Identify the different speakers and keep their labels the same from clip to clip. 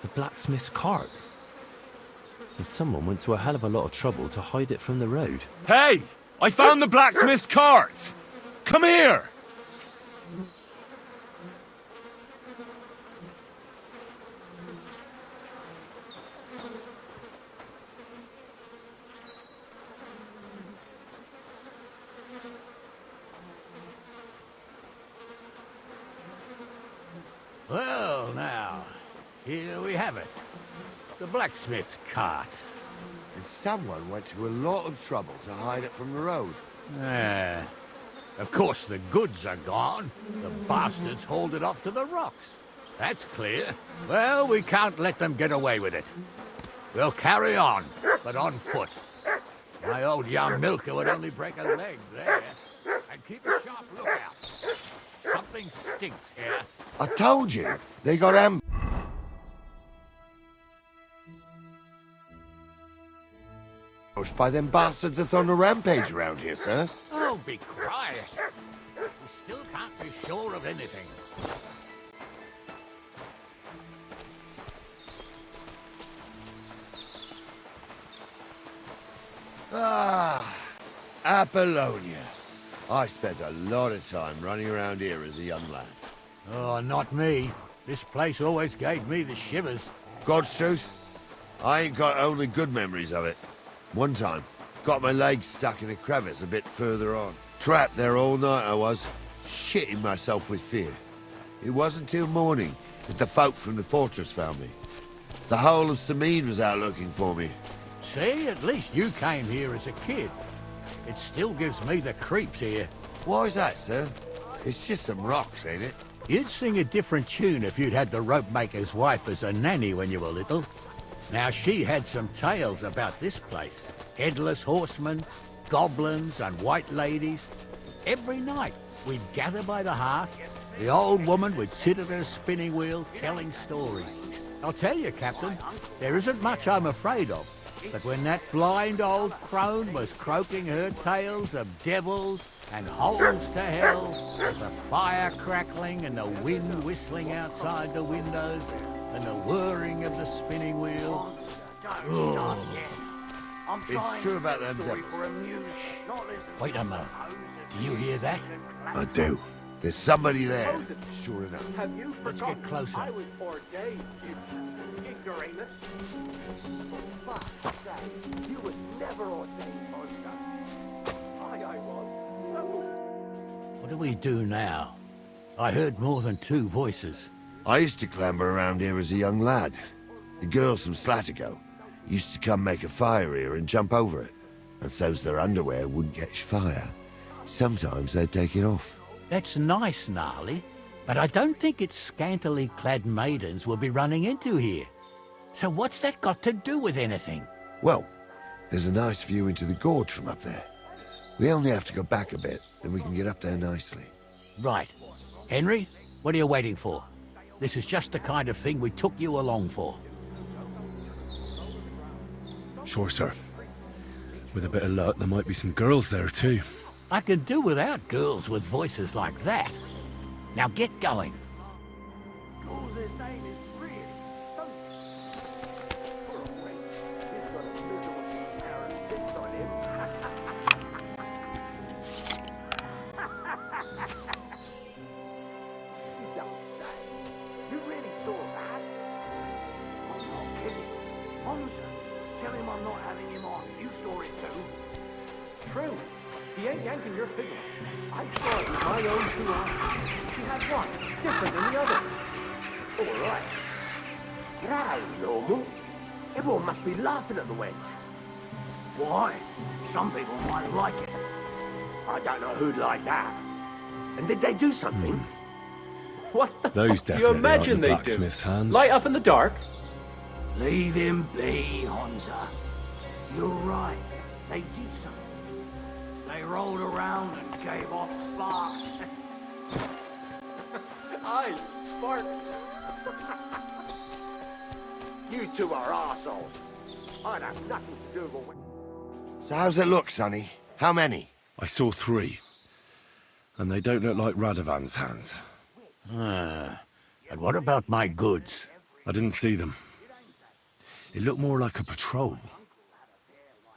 Speaker 1: The blacksmith's cart. And someone went to a hell of a lot of trouble to hide it from the road.
Speaker 2: Hey! I found the blacksmith's cart! Come here!
Speaker 3: Well, now, here we have it. The blacksmith's cart.
Speaker 4: And someone went to a lot of trouble to hide it from the road.
Speaker 3: Ah. Of course, the goods are gone. The bastards hauled it off to the rocks. That's clear. Well, we can't let them get away with it. We'll carry on, but on foot. My old young milker would only break a leg there. And keep a sharp lookout. Something stinks here.
Speaker 4: I told you, they got ambushed by them bastards that's on the rampage around here, sir.
Speaker 3: Oh, be quiet. We still can't be sure of anything.
Speaker 4: Ah, Apollonia. I spent a lot of time running around here as a young lad.
Speaker 3: Oh, not me. This place always gave me the shivers.
Speaker 4: God's truth, I ain't got only good memories of it. One time, got my leg stuck in a crevice a bit further on. Trapped there all night I was, shitting myself with fear. It wasn't till morning that the folk from the fortress found me. The whole of Samid was out looking for me.
Speaker 3: See, at least you came here as a kid. It still gives me the creeps here.
Speaker 4: Why is that, sir? It's just some rocks, ain't it?
Speaker 3: You'd sing a different tune if you'd had the rope maker's wife as a nanny when you were little. Now, she had some tales about this place. Headless horsemen, goblins and white ladies. Every night, we'd gather by the hearth. The old woman would sit at her spinning wheel telling stories. I'll tell you, Captain, there isn't much I'm afraid of. But when that blind old crone was croaking her tales of devils and holes to hell, with the fire crackling and the wind whistling outside the windows, and the whirring of the spinning wheel.
Speaker 4: It's true about them devils.
Speaker 3: Wait a moment. Do you hear that?
Speaker 4: I do. There's somebody there, sure enough.
Speaker 3: Let's get closer.
Speaker 5: I was ordained, you ignoramus. For fuck's sake, you was never ordained, monster. I was.
Speaker 3: What do we do now? I heard more than two voices.
Speaker 4: I used to clamber around here as a young lad. The girls from Slatigo used to come make a fire here and jump over it. And so's their underwear wouldn't catch fire. Sometimes they'd take it off.
Speaker 3: That's nice, Gnarly, but I don't think it's scantily clad maidens we'll be running into here. So what's that got to do with anything?
Speaker 4: Well, there's a nice view into the gorge from up there. We only have to go back a bit, and we can get up there nicely.
Speaker 3: Right. Henry, what are you waiting for? This is just the kind of thing we took you along for.
Speaker 2: Sure, sir. With a bit of luck, there might be some girls there, too.
Speaker 3: I can do without girls with voices like that. Now get going.
Speaker 5: All this ain't is real. He's got a miserable arrow fixed on him. You don't say. You really saw that? I'm not kidding. Honest, tell him I'm not having him on. You saw it too. True. He ain't yanking your figure. I saw it with my own 2 eyes. She had one, different than the other. All right. That ain't normal. Everyone must be laughing at the wench. Why? Some people might like it. I don't know who'd like that. And did they do something?
Speaker 6: What the
Speaker 2: Those
Speaker 6: fuck do you
Speaker 2: definitely
Speaker 6: imagine
Speaker 2: aren't the
Speaker 6: they
Speaker 2: blacksmith's
Speaker 6: do?
Speaker 2: hands.
Speaker 6: Light up in the dark?
Speaker 5: Leave him be, Honza. You're right. They did something. They rolled around and gave off sparks.
Speaker 6: Aye, sparks.
Speaker 5: You two are arseholes. I'd have nothing to do with it.
Speaker 4: So how's it look, Sonny? How many?
Speaker 2: I saw 3. And they don't look like Radovan's hands.
Speaker 3: And what about my goods?
Speaker 2: I didn't see them. It looked more like a patrol.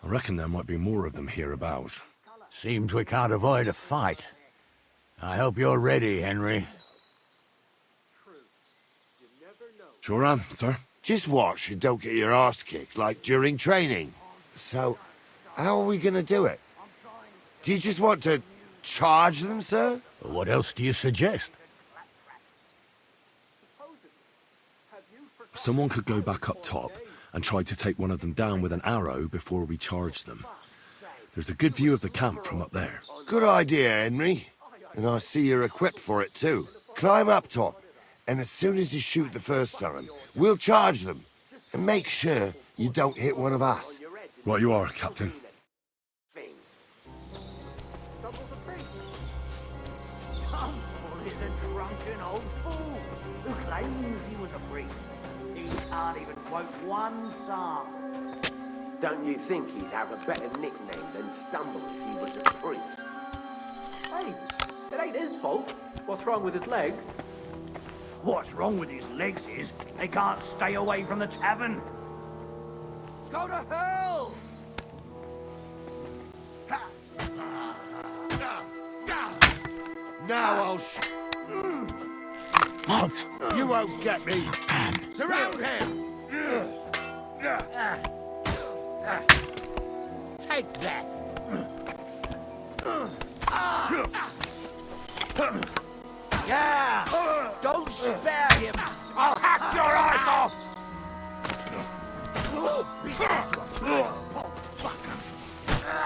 Speaker 2: I reckon there might be more of them hereabouts.
Speaker 3: Seems we can't avoid a fight. I hope you're ready, Henry.
Speaker 2: Sure am, sir.
Speaker 4: Just watch and don't get your arse kicked like during training. So, how are we gonna do it? Do you just want to charge them, sir?
Speaker 3: What else do you suggest?
Speaker 2: Someone could go back up top and try to take one of them down with an arrow before we charge them. There's a good view of the camp from up there.
Speaker 4: Good idea, Henry. And I see you're equipped for it too. Climb up top, and as soon as you shoot the first time, we'll charge them. And make sure you don't hit one of us.
Speaker 2: Right you are, Captain.
Speaker 5: Humble is a drunken old fool who claims he was a priest. He can't even quote one psalm.
Speaker 7: Don't you think he'd have a better nickname than Stumble if he was a priest?
Speaker 6: Hey, it ain't his fault. What's wrong with his legs?
Speaker 5: What's wrong with his legs is they can't stay away from the tavern. Go to hell!
Speaker 4: Now I'll
Speaker 3: What?
Speaker 4: You won't get me! Surround him!
Speaker 3: Take that! Yeah! Don't spare him!
Speaker 5: I'll hack your eyes off!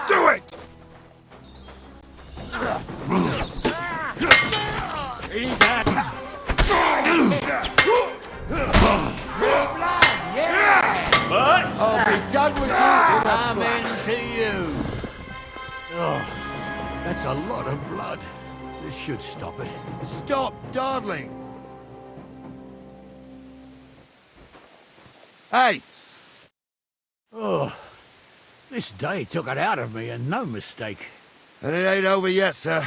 Speaker 4: Do it! He's had I'll be done with you.
Speaker 3: I'm into you! Oh, that's a lot of blood. This should stop it.
Speaker 4: Stop dawdling! Hey!
Speaker 3: Oh, this day took it out of me, and no mistake.
Speaker 4: And it ain't over yet, sir.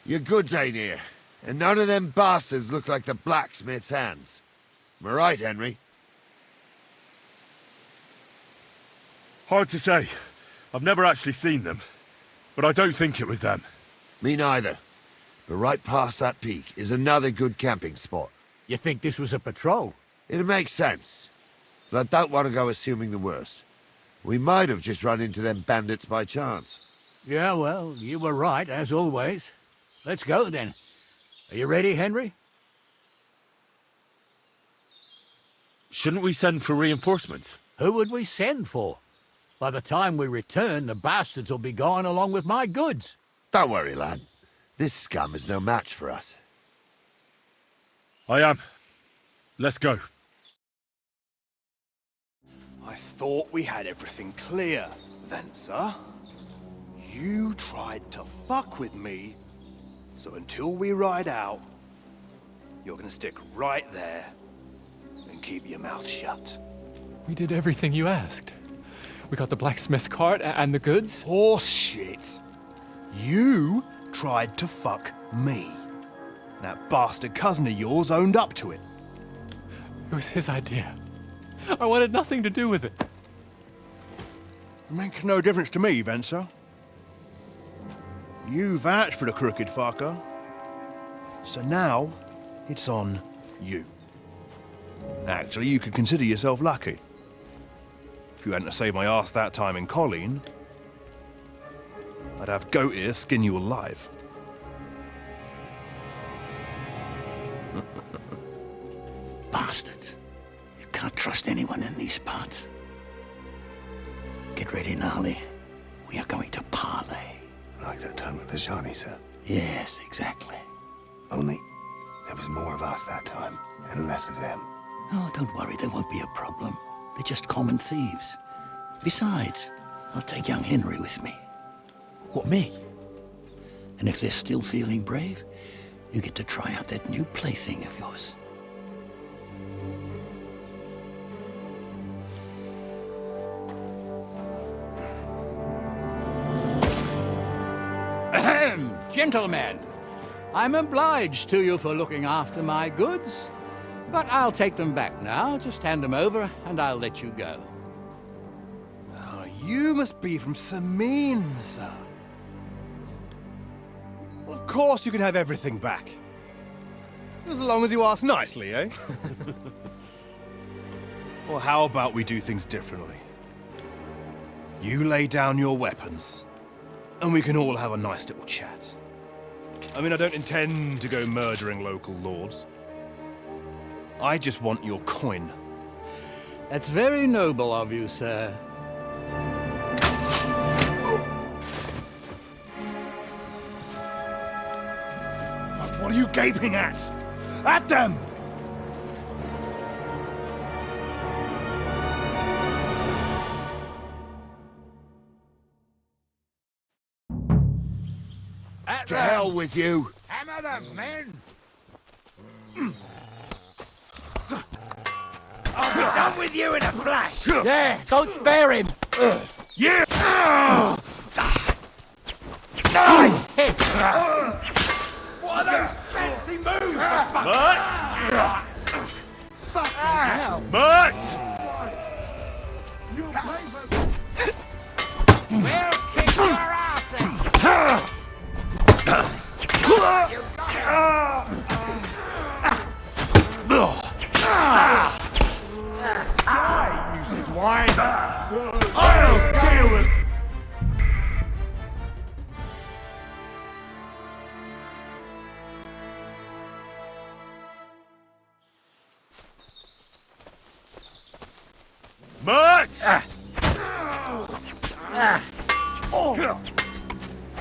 Speaker 4: Your goods ain't here. And none of them bastards look like the blacksmith's hands. Am I right, Henry?
Speaker 2: Hard to say. I've never actually seen them. But I don't think it was them.
Speaker 4: Me neither. But right past that peak is another good camping spot.
Speaker 3: You think this was a patrol?
Speaker 4: It makes sense. But I don't want to go assuming the worst. We might have just run into them bandits by chance.
Speaker 3: Yeah, well, you were right, as always. Let's go, then. Are you ready, Henry?
Speaker 2: Shouldn't we send for reinforcements?
Speaker 3: Who would we send for? By the time we return, the bastards will be gone along with my goods.
Speaker 4: Don't worry, lad. This scum is no match for us.
Speaker 2: I am. Let's go.
Speaker 8: I thought we had everything clear, Venser. You tried to fuck with me, so until we ride out, you're gonna stick right there and keep your mouth shut.
Speaker 9: We did everything you asked. We got the blacksmith cart and the goods.
Speaker 8: Horse shit. You tried to fuck me. That bastard cousin of yours owned up to it.
Speaker 9: It was his idea. I wanted nothing to do with it.
Speaker 8: Make no difference to me, Venser. You vouched for the crooked fucker. So now, it's on you. Actually, you could consider yourself lucky. If you hadn't saved my ass that time in Colleen, I'd have goat ear skin you alive.
Speaker 3: Bastards. You can't trust anyone in these parts. Get ready, Gnarly. We are going to parley.
Speaker 10: Like that time with the Johnny, sir.
Speaker 3: Yes, exactly.
Speaker 10: Only there was more of us that time, and less of them.
Speaker 3: Oh, don't worry, there won't be a problem. They're just common thieves. Besides, I'll take young Henry with me.
Speaker 1: What, me?
Speaker 3: And if they're still feeling brave, you get to try out that new plaything of yours. Ahem, gentlemen, I'm obliged to you for looking after my goods. But I'll take them back now. Just hand them over, and I'll let you go.
Speaker 8: Oh, you must be from Samin, sir. Well, of course you can have everything back. As long as you ask nicely, eh? Well, how about we do things differently? You lay down your weapons, and we can all have a nice little chat. I mean, I don't intend to go murdering local lords. I just want your coin.
Speaker 3: That's very noble of you, sir.
Speaker 8: What are you gaping at? At them!
Speaker 4: To hell with you.
Speaker 3: Hammer them, men!
Speaker 5: I'll be done with you in a flash!
Speaker 6: Yeah, don't spare him!
Speaker 8: Yeah!
Speaker 3: Nice hit!
Speaker 5: What are those fancy moves?
Speaker 3: Fucking hell! We'll kick your asses!
Speaker 4: You swine! I'll deal with...
Speaker 2: Mutt!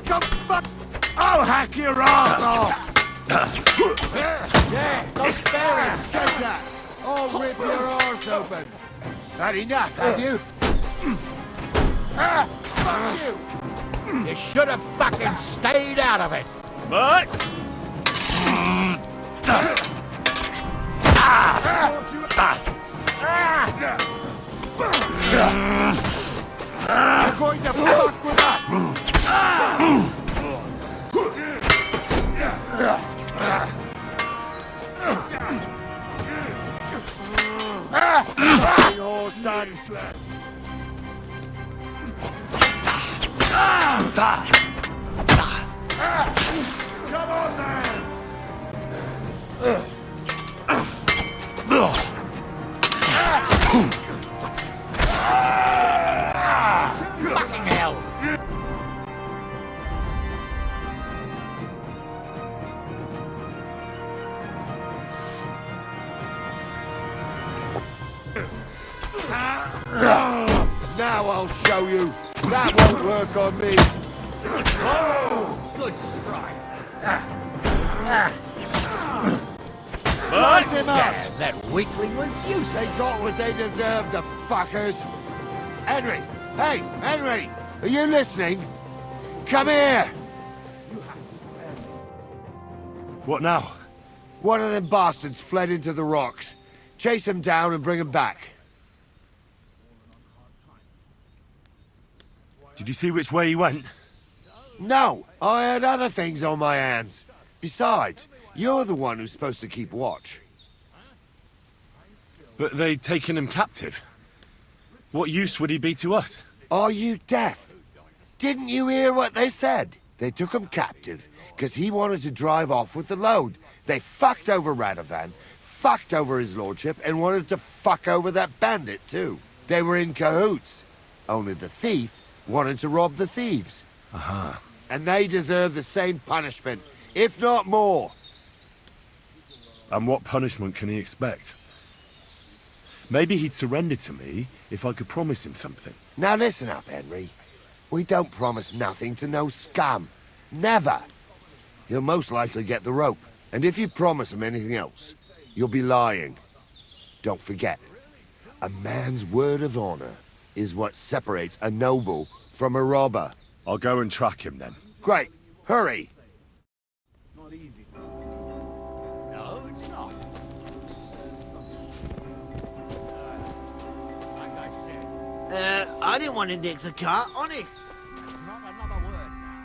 Speaker 4: Come fuck! I'll hack your ass off!
Speaker 5: Yeah, don't spare him!
Speaker 4: Take that! I'll rip your arse open! Had enough, have you? Fuck you!
Speaker 3: You should have fucking stayed out of it!
Speaker 2: Mutt!
Speaker 4: You're going to fuck with us! Your sons! Come on, man!
Speaker 3: Fucking hell!
Speaker 4: Now I'll show you. That won't work on me.
Speaker 3: Oh! Good strike!
Speaker 4: Light him up!
Speaker 3: Yeah, that weakling was useless.
Speaker 4: They got what they deserved, the fuckers. Henry! Hey, Henry! Are you listening? Come here!
Speaker 2: What now?
Speaker 4: One of them bastards fled into the rocks. Chase him down and bring him back.
Speaker 2: Did you see which way he went?
Speaker 4: No, I had other things on my hands. Besides, you're the one who's supposed to keep watch.
Speaker 2: But they'd taken him captive. What use would he be to us?
Speaker 4: Are you deaf? Didn't you hear what they said? They took him captive because he wanted to drive off with the load. They fucked over Radovan, fucked over his lordship, and wanted to fuck over that bandit too. They were in cahoots. Only the thief wanted to rob the thieves.
Speaker 2: Uh-huh.
Speaker 4: And they deserve the same punishment, if not more.
Speaker 2: And what punishment can he expect? Maybe he'd surrender to me if I could promise him something.
Speaker 4: Now listen up, Henry. We don't promise nothing to no scum. Never. He'll most likely get the rope. And if you promise him anything else, you'll be lying. Don't forget, a man's word of honor is what separates a noble from a robber.
Speaker 2: I'll go and track him then.
Speaker 4: Great. Hurry.
Speaker 3: No, it's not. Like I said,
Speaker 11: I didn't want to nick the car, honest.
Speaker 3: not another word now.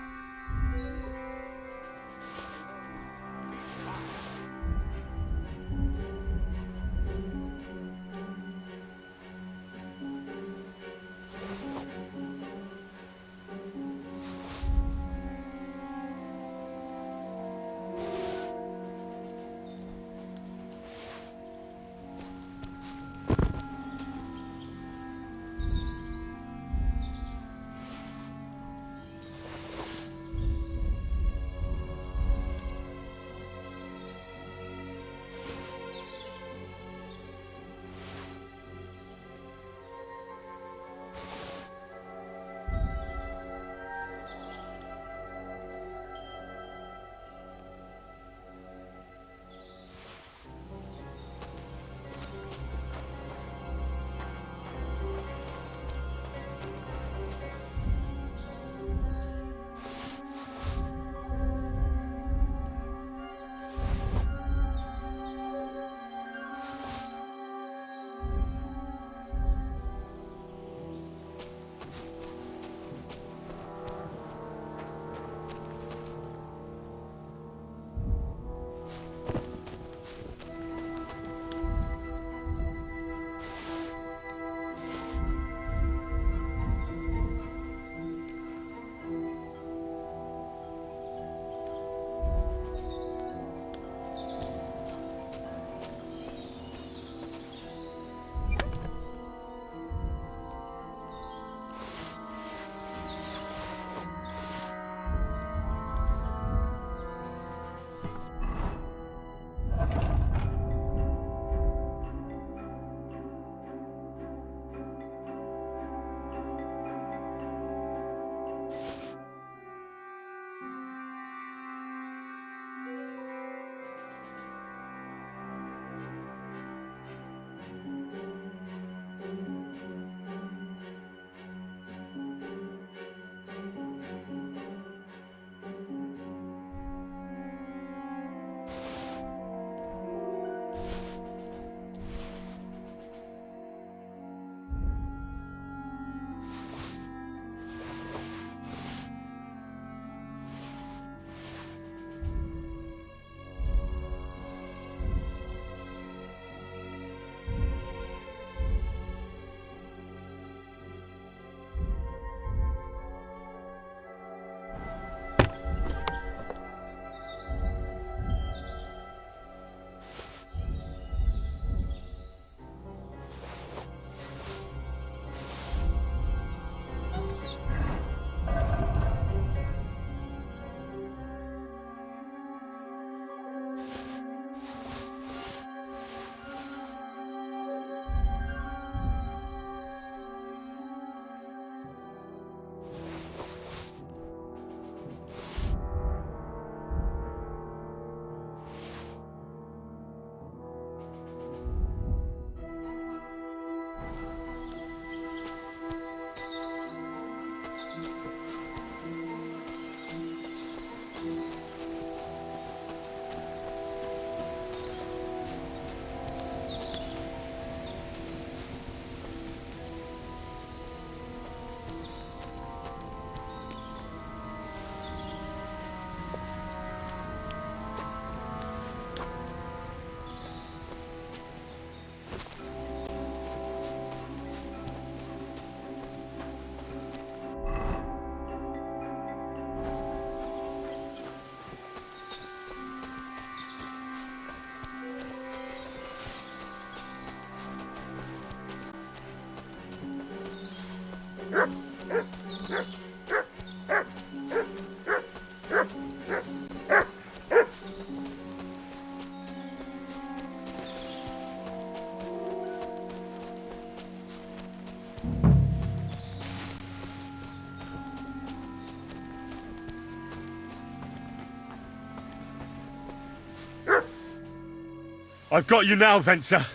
Speaker 2: I've got you now, Venser.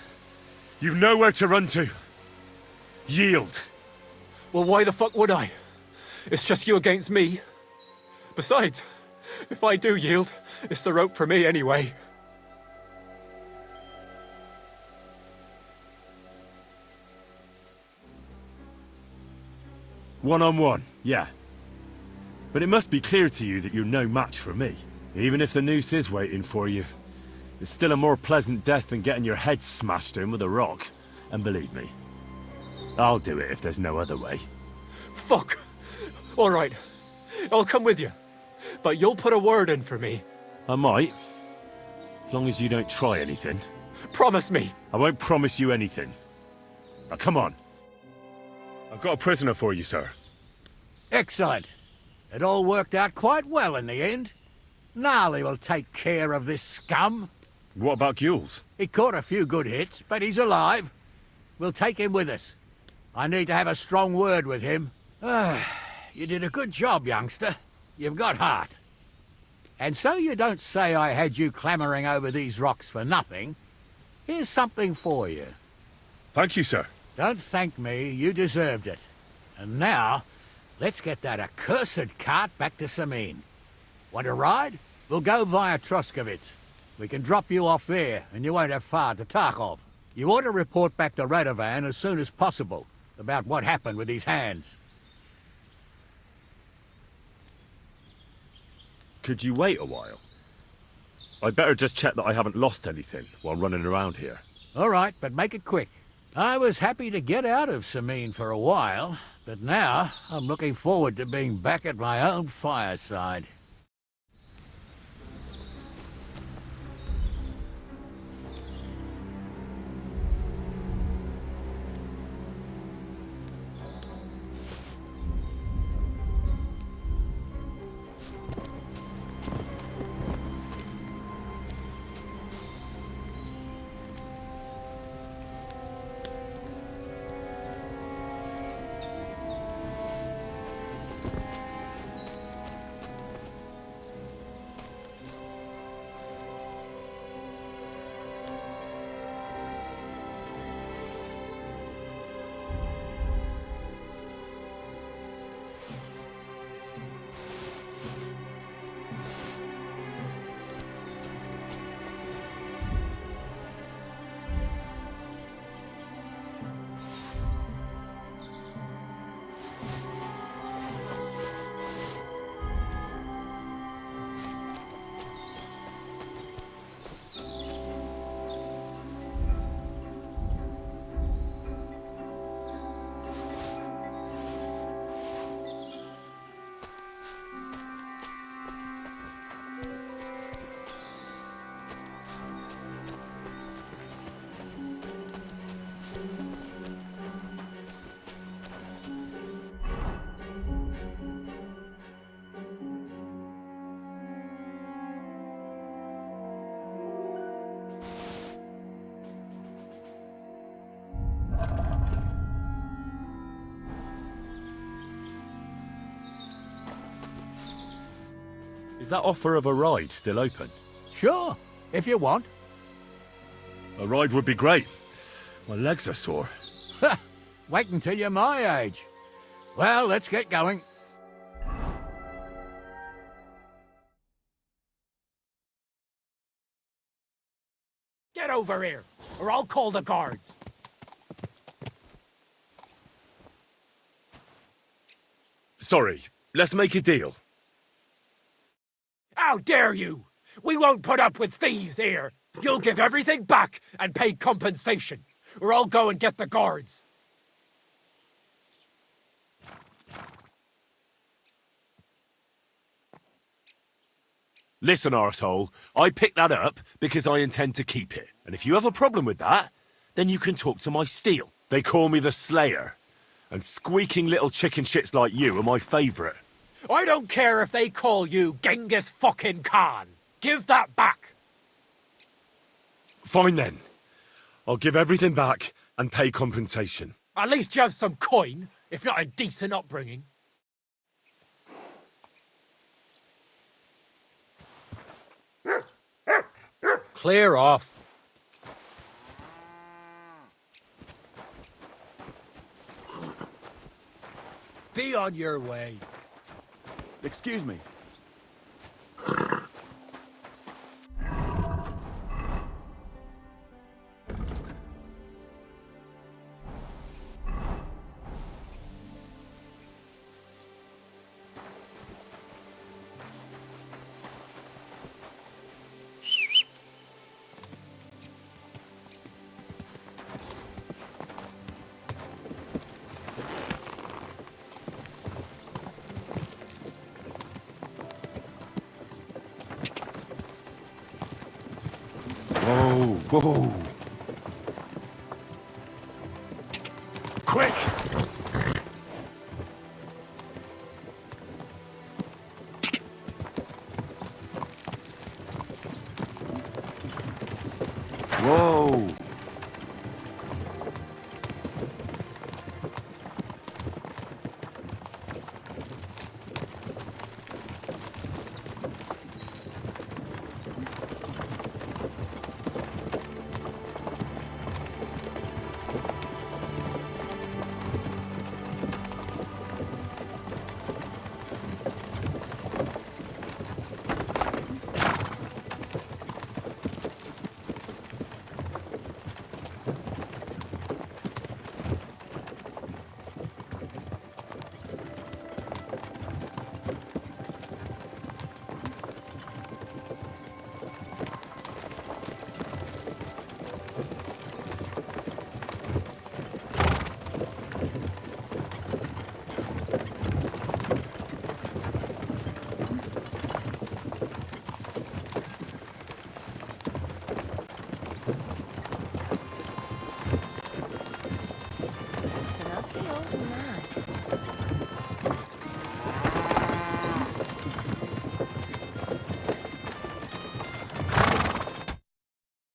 Speaker 2: You've nowhere to run to. Yield.
Speaker 9: Well, why the fuck would I? It's just you against me. Besides, if I do yield, it's the rope for me anyway.
Speaker 2: One-on-one, yeah. But it must be clear to you that you're no match for me. Even if the noose is waiting for you, it's still a more pleasant death than getting your head smashed in with a rock. And believe me, I'll do it if there's no other way.
Speaker 9: Fuck! Alright, I'll come with you. But you'll put a word in for me.
Speaker 2: I might. As long as you don't try anything.
Speaker 9: Promise me!
Speaker 2: I won't promise you anything. Now come on. I've got a prisoner for you, sir.
Speaker 3: Excellent. It all worked out quite well in the end. Gnarly will take care of this scum.
Speaker 2: What about Gules?
Speaker 3: He caught a few good hits, but he's alive. We'll take him with us. I need to have a strong word with him. You did a good job, youngster. You've got heart. And so you don't say I had you clambering over these rocks for nothing. Here's something for you.
Speaker 2: Thank you, sir.
Speaker 3: Don't thank me, you deserved it. And now, let's get that accursed cart back to Sameen. Want to ride? We'll go via Troskovitz. We can drop you off there, and you won't have far to Tarkov. You ought to report back to Radovan as soon as possible about what happened with these hands.
Speaker 2: Could you wait a while? I'd better just check that I haven't lost anything while running around here.
Speaker 3: All right, but make it quick. I was happy to get out of Sameen for a while, but now I'm looking forward to being back at my own fireside.
Speaker 2: Is that offer of a ride still open?
Speaker 3: Sure, if you want.
Speaker 2: A ride would be great. My legs are sore.
Speaker 3: Wait until you're my age. Well, let's get going.
Speaker 11: Get over here, or I'll call the guards.
Speaker 2: Sorry, let's make a deal.
Speaker 11: How dare you! We won't put up with thieves here. You'll give everything back and pay compensation, or I'll go and get the guards.
Speaker 2: Listen, arsehole, I picked that up because I intend to keep it. And if you have a problem with that, then you can talk to my steel. They call me the Slayer. And squeaking little chicken shits like you are my favourite.
Speaker 11: I don't care if they call you Genghis fucking Khan. Give that back.
Speaker 2: Fine then. I'll give everything back and pay compensation.
Speaker 11: At least you have some coin, if not a decent upbringing. Clear off. Be on your way.
Speaker 12: Excuse me.
Speaker 10: Whoa, whoa.
Speaker 2: Quick!
Speaker 10: Whoa.
Speaker 13: Listen up, the old man.